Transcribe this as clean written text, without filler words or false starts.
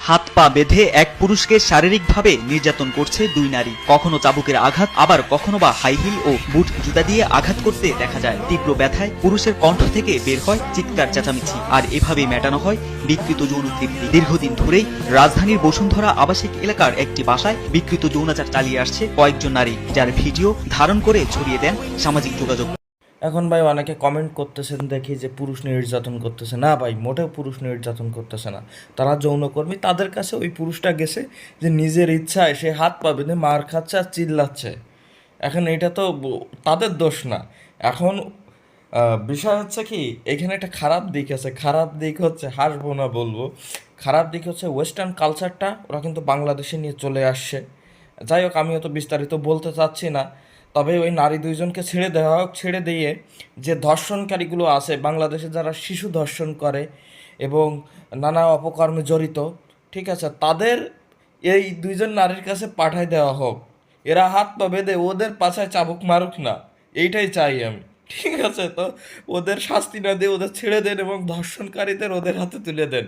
হাত পা বেঁধে এক পুরুষকে শারীরিকভাবে নির্যাতন করছে দুই নারী। কখনো চাবুকের আঘাত, আবার কখনো বা হাই হিল ও বুট জুতা দিয়ে আঘাত করতে দেখা যায়। তীব্র ব্যথায় পুরুষের কণ্ঠ থেকে বের হয় চিৎকার চেঁচামেচি, আর এভাবেই মেটানো হয় বিকৃত যৌন তৃপ্তি। দীর্ঘদিন ধরেই রাজধানীর বসুন্ধরা আবাসিক এলাকার একটি বাসায় বিকৃত যৌনাচার চালিয়ে আসছে কয়েকজন নারী, যার ভিডিও ধারণ করে ছড়িয়ে দেন সামাজিক যোগাযোগ। এখন ভাই অনেকে কমেন্ট করতেছেন দেখি যে পুরুষ নির্যাতন করতেছে না। ভাই মোটেও পুরুষ নির্যাতন করতেছে না, তারা যৌনকর্মী। তাদের কাছে ওই পুরুষটা গেছে যে নিজের ইচ্ছায় সে হাত পা বেঁধে মার খাচ্ছে আর চিল্লাচ্ছে। এখন এটা তো তাদের দোষ না। এখন বিষয় হচ্ছে কি, এখানে একটা খারাপ দিক আছে। খারাপ দিক হচ্ছে, হাসবো না বলবো, খারাপ দিক হচ্ছে ওয়েস্টার্ন কালচারটা ওরা কিন্তু বাংলাদেশে নিয়ে চলে আসছে। যাই হোক, আমি অত বিস্তারিত বলতে চাচ্ছি না। তবে ওই নারী দুইজনকে ছেড়ে দেওয়া হোক, ছেড়ে দিয়ে যে ধর্ষণকারীগুলো আছে বাংলাদেশে, যারা শিশু ধর্ষণ করে এবং নানা অপকর্মে জড়িত, ঠিক আছে, তাদের এই দুইজন নারীর কাছে পাঠায় দেওয়া হোক। এরা হাত পা বেঁধে ওদের পাছায় চাবুক মারুক না, এইটাই চাই আমি। ঠিক আছে, তো ওদের শাস্তি না দিয়ে ওদের ছেড়ে দেন এবং ধর্ষণকারীদের ওদের হাতে তুলে দেন।